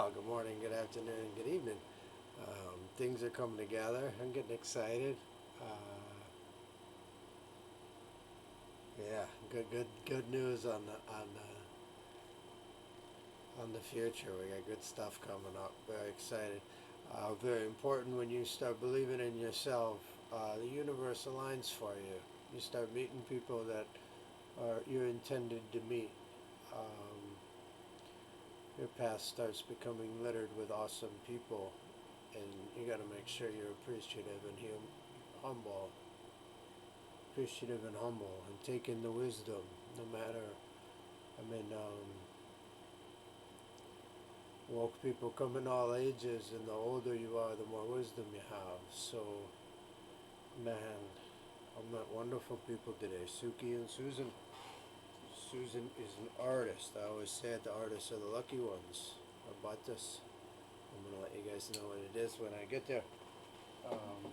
Well, good morning, good afternoon, and good evening. Things are coming together. I'm getting excited. Uh, yeah, good news on the future. We got good stuff coming up. Very excited. Very important when you start believing in yourself. The universe aligns for you. You start meeting people that are you're intended to meet. Um, your path starts becoming littered with awesome people, and you got to make sure you're appreciative and humble, and take in the wisdom. No matter, woke people come in all ages, and the older you are, the more wisdom you have. So, man, I met wonderful people today. Suki and Susan. Susan is an artist. I always say it, the artists are the lucky ones. I bought this. I'm gonna let you guys know what it is when I get there. Um,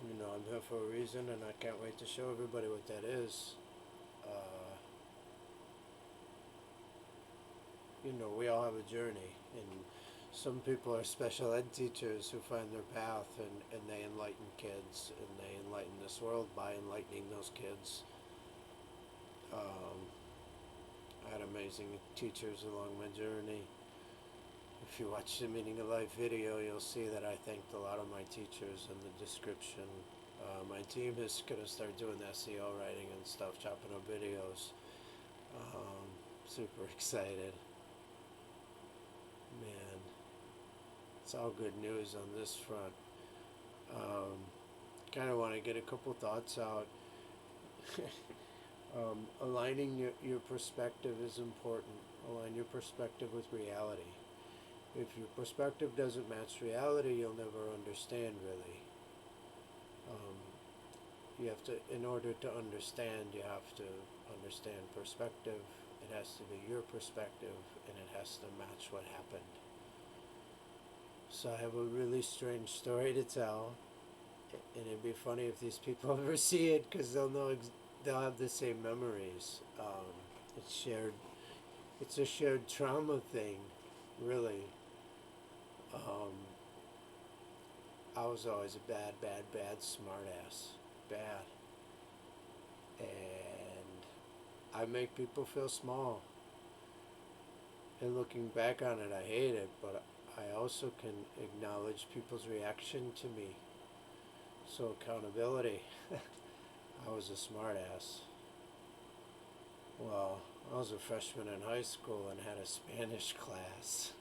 I'm here for a reason, and I can't wait to show everybody what that is. Uh, we all have a journey, and some people are special ed teachers who find their path, and they enlighten kids, and they enlighten this world by enlightening those kids. I had amazing teachers along my journey. If you watch the Meaning of Life video, you'll see that I thanked a lot of my teachers in the description. My team is going to start doing SEO writing and stuff, chopping up videos. Super excited. Man, it's all good news on this front. Kind of want to get a couple thoughts out. Aligning your perspective is important. Align your perspective with reality. If your perspective doesn't match reality, you'll never understand really. You have to, in order to understand, you have to understand perspective. It has to be your perspective, and it has to match what happened. So I have a really strange story to tell, and it'd be funny if these people ever see it, because they'll have the same memories. It's shared. It's a shared trauma thing, really. Um, I was always a bad smartass. Bad. And I make people feel small. And looking back on it, I hate it, but I also can acknowledge people's reaction to me. So accountability. I was a smartass. Well, I was a freshman in high school and had a Spanish class.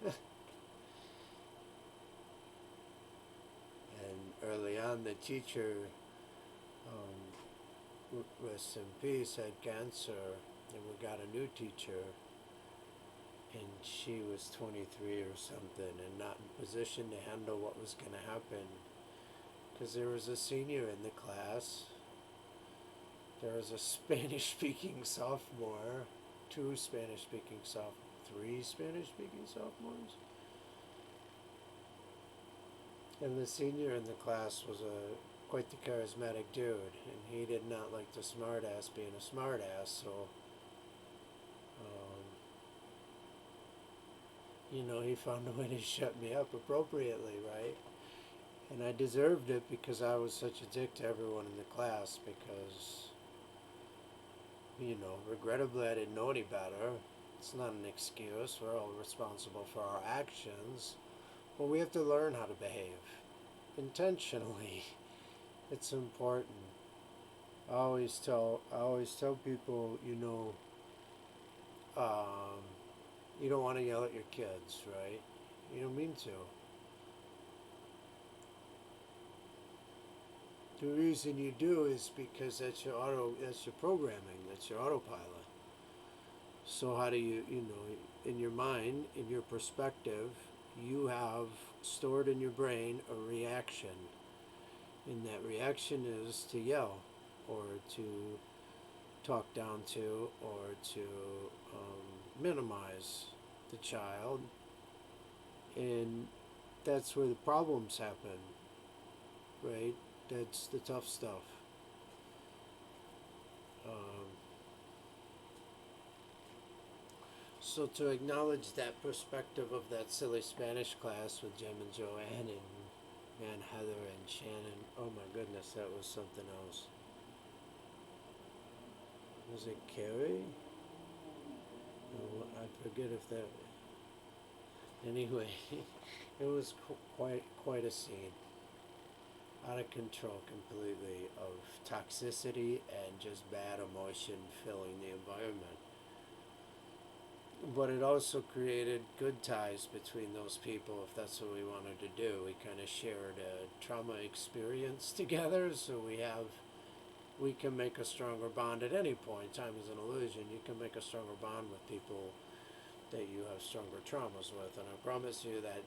And early on, the teacher, rest in peace, had cancer, and we got a new teacher, and she was 23 or something, and not in position to handle what was going to happen, because there was a senior in the class, there was a Spanish-speaking sophomore, three Spanish-speaking sophomores, and the senior in the class was quite the charismatic dude, and he did not like the smartass being a smartass, so he found a way to shut me up appropriately, right? And I deserved it because I was such a dick to everyone in the class, because regrettably I didn't know any better. It's not an excuse. We're all responsible for our actions, but we have to learn how to behave intentionally. It's important. I always tell people, you don't want to yell at your kids, right? You don't mean to. The reason you do is because that's your programming, that's your autopilot. So how do in your mind, in your perspective, you have stored in your brain a reaction, and that reaction is to yell, or to talk down to, or to minimize the child, and that's where the problems happen, right? That's the tough stuff. So to acknowledge that perspective of that silly Spanish class with Jim and Joanne and man Heather and Shannon, oh my goodness, that was something else. Was it Carrie? Oh, I forget if that. Anyway, it was quite a scene, out of control completely, of toxicity and just bad emotion filling the environment. But it also created good ties between those people if that's what we wanted to do. We kind of shared a trauma experience together, so we can make a stronger bond at any point. Time is an illusion. You can make a stronger bond with people that you have stronger traumas with. And I promise you that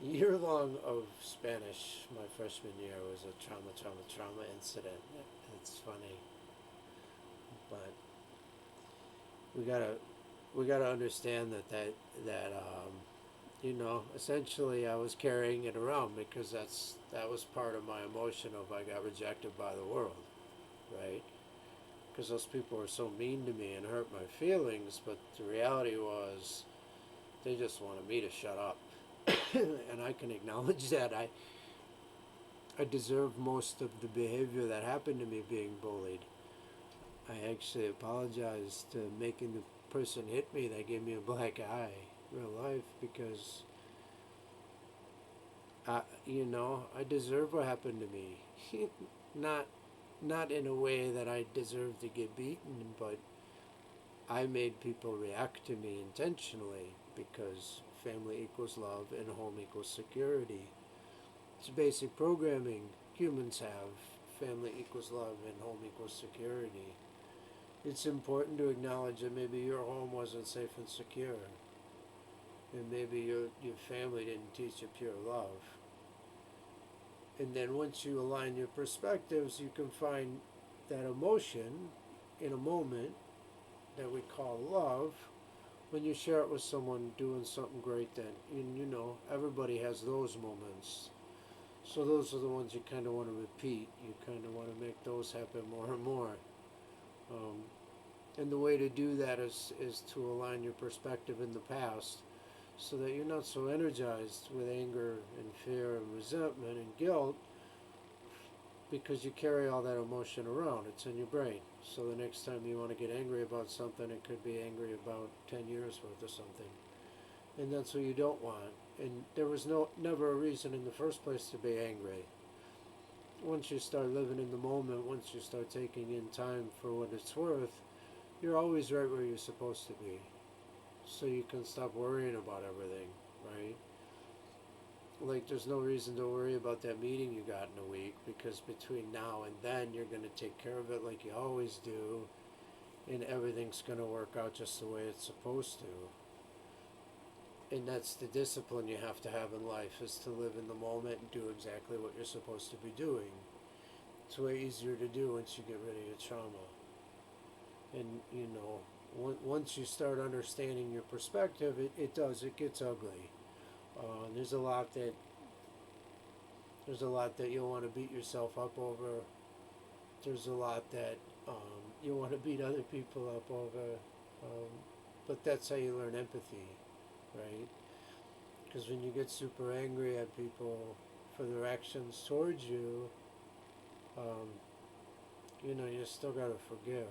year long of Spanish, my freshman year, was a trauma incident. It's funny, but we gotta understand that you know, essentially I was carrying it around because that was part of my emotion of I got rejected by the world, right? Because those people were so mean to me and hurt my feelings, but the reality was they just wanted me to shut up. And I can acknowledge that I deserve most of the behavior that happened to me being bullied. I actually apologized to making the person hit me that gave me a black eye real life because you know, I deserve what happened to me. not not in a way that I deserve to get beaten, but I made people react to me intentionally because family equals love and home equals security. It's basic programming humans have. Family equals love and home equals security. It's important to acknowledge that maybe your home wasn't safe and secure, and maybe your family didn't teach you pure love. And then once you align your perspectives, you can find that emotion in a moment that we call love when you share it with someone doing something great. That you know, everybody has those moments. So those are the ones you kind of want to repeat. You kind of want to make those happen more and more. Um, and the way to do that is to align your perspective in the past so that you're not so energized with anger and fear and resentment and guilt because you carry all that emotion around. It's in your brain. So the next time you want to get angry about something, it could be angry about 10 years worth of something. And that's what you don't want. And there was never a reason in the first place to be angry. Once you start living in the moment, once you start taking in time for what it's worth, you're always right where you're supposed to be. So you can stop worrying about everything, right? Like there's no reason to worry about that meeting you got in a week because between now and then you're going to take care of it like you always do, and everything's going to work out just the way it's supposed to. And that's the discipline you have to have in life, is to live in the moment and do exactly what you're supposed to be doing. It's way easier to do once you get rid of your trauma. And you know, once you start understanding your perspective, it gets ugly. There's a lot that you'll want to beat yourself up over. There's a lot that you'll want to beat other people up over. But that's how you learn empathy, right? Because when you get super angry at people for their actions towards you, um, you know, you still gotta forgive.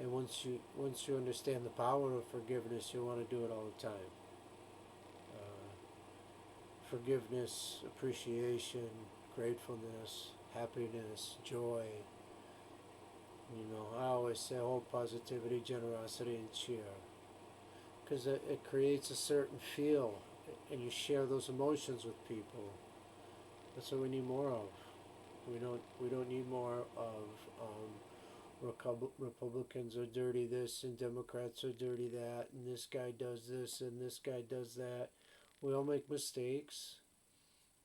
And once you understand the power of forgiveness, you want to do it all the time. Forgiveness, appreciation, gratefulness, happiness, joy. You know, I always say hope, positivity, generosity, and cheer. Because it creates a certain feel, and you share those emotions with people. That's what we need more of. We don't need more of Republicans are dirty this and Democrats are dirty that, and this guy does this and this guy does that. We all make mistakes.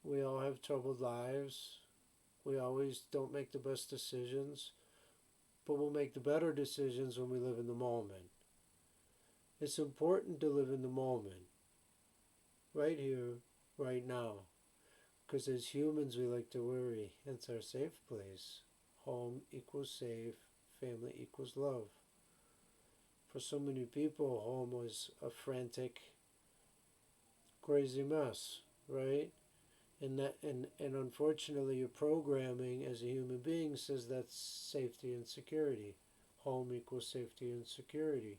We all have troubled lives. We always don't make the best decisions, but we'll make the better decisions when we live in the moment. It's important to live in the moment, right here, right now, because as humans we like to worry. It's our safe place. Home equals safe, family equals love. For so many people, home was a frantic, crazy mess, right? And unfortunately, your programming as a human being says that's safety and security. Home equals safety and security.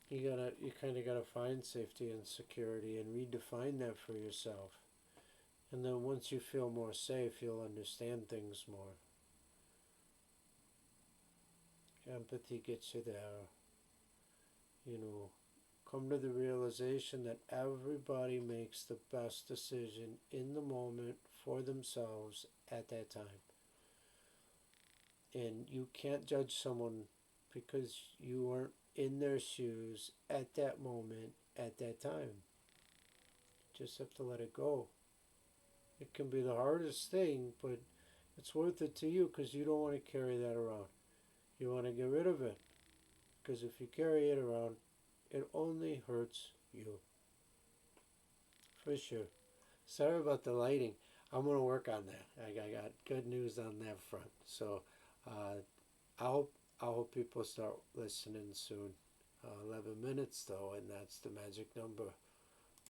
You kind of gotta find safety and security and redefine that for yourself. And then once you feel more safe, you'll understand things more. Empathy gets you there. You know, come to the realization that everybody makes the best decision in the moment for themselves at that time. And you can't judge someone because you weren't in their shoes at that moment, at that time. You just have to let it go. It can be the hardest thing, but it's worth it to you because you don't want to carry that around. You want to get rid of it because if you carry it around, it only hurts you. For sure. Sorry about the lighting. I'm going to work on that. I got good news on that front. So uh, I hope people start listening soon. 11 minutes though, and that's the magic number.